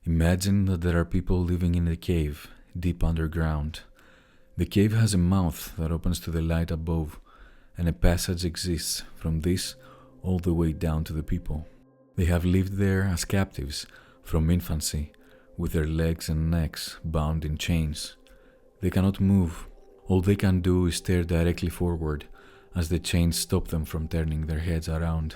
Imagine that there are people living in a cave, deep underground. The cave has a mouth that opens to the light above, and a passage exists from this all the way down to the people. They have lived there as captives from infancy, with their legs and necks bound in chains. They cannot move. All they can do is stare directly forward as the chains stop them from turning their heads around.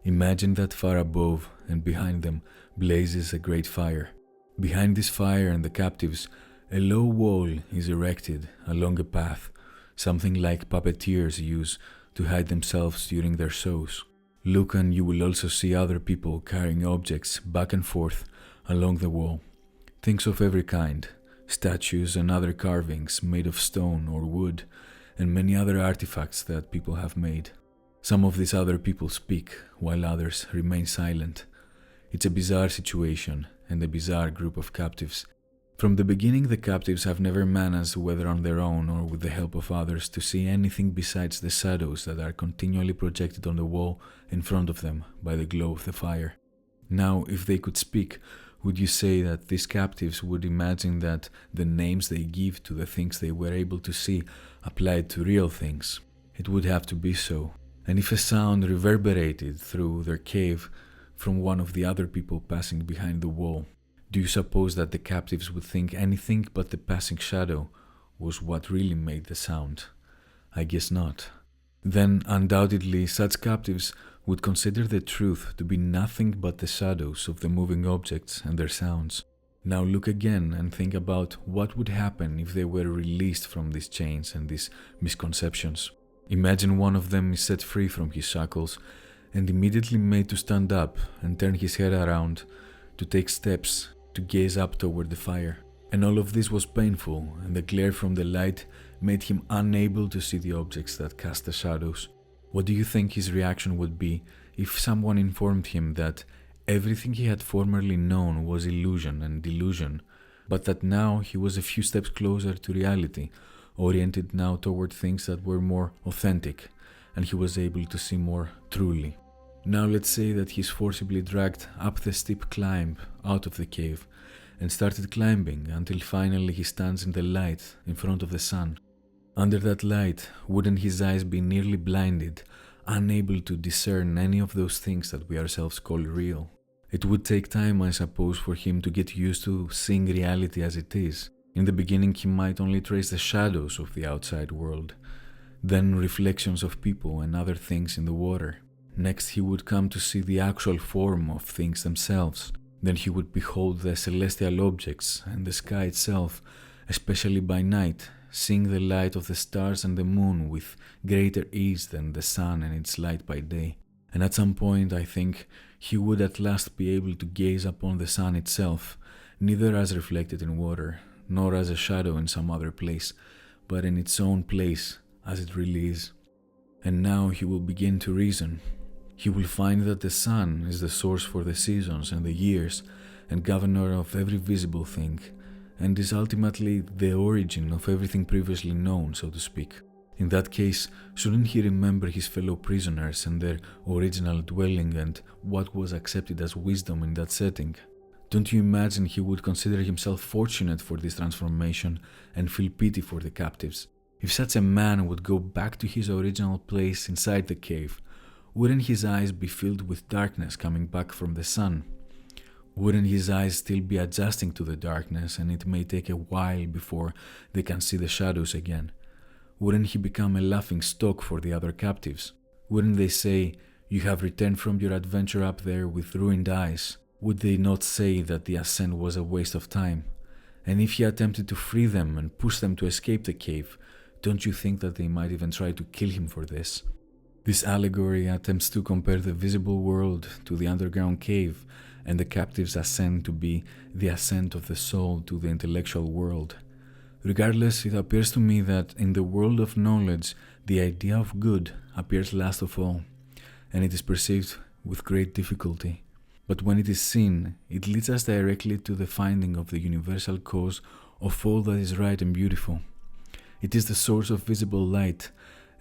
Imagine that far above and behind them blazes a great fire. Behind this fire and the captives, a low wall is erected along a path, something like puppeteers use to hide themselves during their shows. Look and you will also see other people carrying objects back and forth along the wall. Things of every kind, statues and other carvings made of stone or wood, and many other artifacts that people have made. Some of these other people speak, while others remain silent. It's a bizarre situation and a bizarre group of captives. From the beginning, the captives have never managed, whether on their own or with the help of others, to see anything besides the shadows that are continually projected on the wall in front of them by the glow of the fire. Now, if they could speak, would you say that these captives would imagine that the names they give to the things they were able to see applied to real things? It would have to be so. And if a sound reverberated through their cave from one of the other people passing behind the wall, do you suppose that the captives would think anything but the passing shadow was what really made the sound? I guess not. Then, undoubtedly, such captives would consider the truth to be nothing but the shadows of the moving objects and their sounds. Now look again and think about what would happen if they were released from these chains and these misconceptions. Imagine one of them is set free from his shackles and immediately made to stand up and turn his head around, to take steps, to gaze up toward the fire. And all of this was painful, and the glare from the light made him unable to see the objects that cast the shadows. What do you think his reaction would be if someone informed him that everything he had formerly known was illusion and delusion, but that now he was a few steps closer to reality, oriented now toward things that were more authentic, and he was able to see more truly? Now let's say that he's forcibly dragged up the steep climb out of the cave and started climbing until finally he stands in the light in front of the sun. Under that light, wouldn't his eyes be nearly blinded, unable to discern any of those things that we ourselves call real? It would take time, I suppose, for him to get used to seeing reality as it is. In the beginning, he might only trace the shadows of the outside world, then reflections of people and other things in the water. Next, he would come to see the actual form of things themselves. Then he would behold the celestial objects and the sky itself, especially by night, seeing the light of the stars and the moon with greater ease than the sun and its light by day. And at some point, I think, he would at last be able to gaze upon the sun itself, neither as reflected in water, nor as a shadow in some other place, but in its own place, as it really is. And now he will begin to reason. He will find that the sun is the source for the seasons and the years, and governor of every visible thing, and is ultimately the origin of everything previously known, so to speak. In that case, shouldn't he remember his fellow prisoners and their original dwelling and what was accepted as wisdom in that setting? Don't you imagine he would consider himself fortunate for this transformation and feel pity for the captives? If such a man would go back to his original place inside the cave, wouldn't his eyes be filled with darkness coming back from the sun? Wouldn't his eyes still be adjusting to the darkness, and it may take a while before they can see the shadows again? Wouldn't he become a laughing stock for the other captives? Wouldn't they say, "You have returned from your adventure up there with ruined eyes"? Would they not say that the ascent was a waste of time? And if he attempted to free them and push them to escape the cave, don't you think that they might even try to kill him for this? This allegory attempts to compare the visible world to the underground cave, and the captive's ascent to be the ascent of the soul to the intellectual world. Regardless, it appears to me that in the world of knowledge, the idea of good appears last of all, and it is perceived with great difficulty. But when it is seen, it leads us directly to the finding of the universal cause of all that is right and beautiful. It is the source of visible light,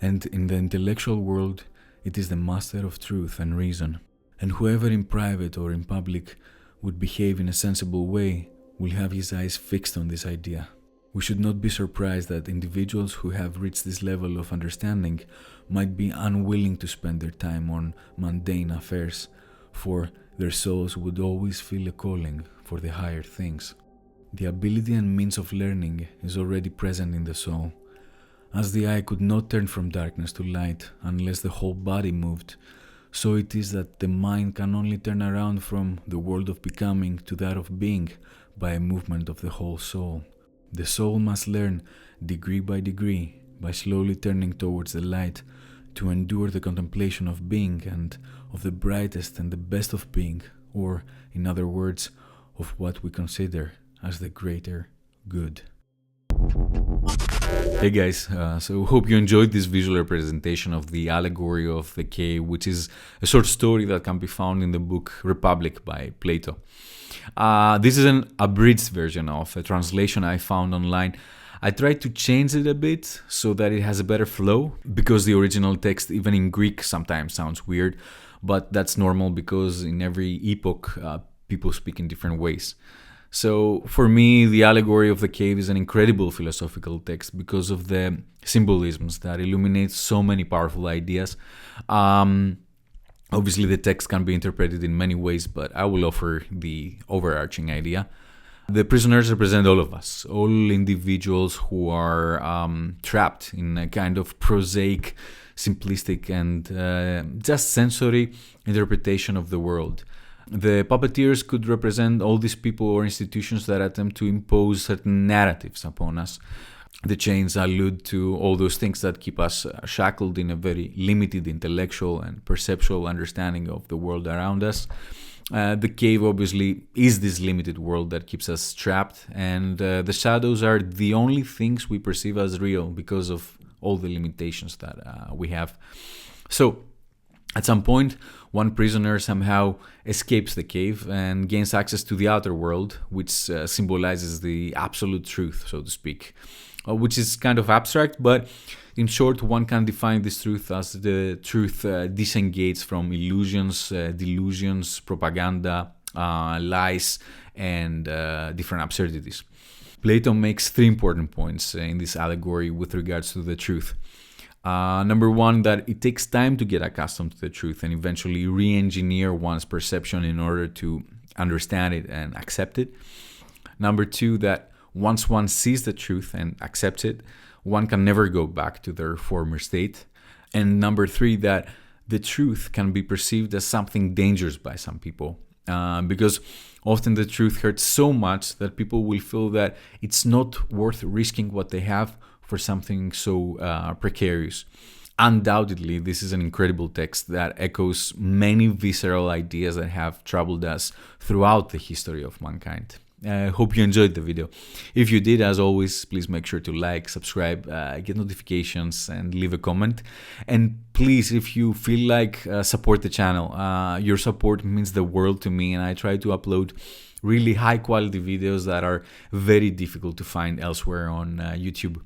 and in the intellectual world, it is the master of truth and reason. And whoever in private or in public would behave in a sensible way will have his eyes fixed on this idea. We should not be surprised that individuals who have reached this level of understanding might be unwilling to spend their time on mundane affairs, for their souls would always feel a calling for the higher things. The ability and means of learning is already present in the soul. As the eye could not turn from darkness to light unless the whole body moved, so it is that the mind can only turn around from the world of becoming to that of being by a movement of the whole soul. The soul must learn degree by slowly turning towards the light, to endure the contemplation of being and of the brightest and the best of being, or, in other words, of what we consider as the greater good. Hey guys, so hope you enjoyed this visual representation of the Allegory of the Cave, which is a short story that can be found in the book Republic by Plato. This is an abridged version of a translation I found online. I tried to change it a bit so that it has a better flow, because the original text, even in Greek, sometimes sounds weird, but that's normal because in every epoch, people speak in different ways. So for me, the Allegory of the Cave is an incredible philosophical text because of the symbolisms that illuminate so many powerful ideas. Obviously, the text can be interpreted in many ways, but I will offer the overarching idea. The prisoners represent all of us, all individuals who are trapped in a kind of prosaic, simplistic, and just sensory interpretation of the world. The puppeteers could represent all these people or institutions that attempt to impose certain narratives upon us. The chains allude to all those things that keep us shackled in a very limited intellectual and perceptual understanding of the world around us. The cave obviously is this limited world that keeps us trapped, and the shadows are the only things we perceive as real because of all the limitations that we have. So, at some point, one prisoner somehow escapes the cave and gains access to the outer world, which symbolizes the absolute truth, so to speak, which is kind of abstract, but in short, one can define this truth as the truth disengaged from illusions, delusions, propaganda, lies, and different absurdities. Plato makes three important points in this allegory with regards to the truth. Number one, that it takes time to get accustomed to the truth and eventually re-engineer one's perception in order to understand it and accept it. Number two, that once one sees the truth and accepts it, one can never go back to their former state. And number three, that the truth can be perceived as something dangerous by some people, because often the truth hurts so much that people will feel that it's not worth risking what they have for something so precarious. Undoubtedly, this is an incredible text that echoes many visceral ideas that have troubled us throughout the history of mankind. I hope you enjoyed the video. If you did, as always, please make sure to like, subscribe, get notifications, and leave a comment. And please, if you feel like, support the channel. Your support means the world to me, and I try to upload really high quality videos that are very difficult to find elsewhere on YouTube.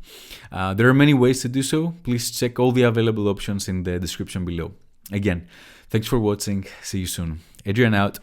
There are many ways to do so. Please check all the available options in the description below. Again, thanks for watching. See you soon. Adrian out.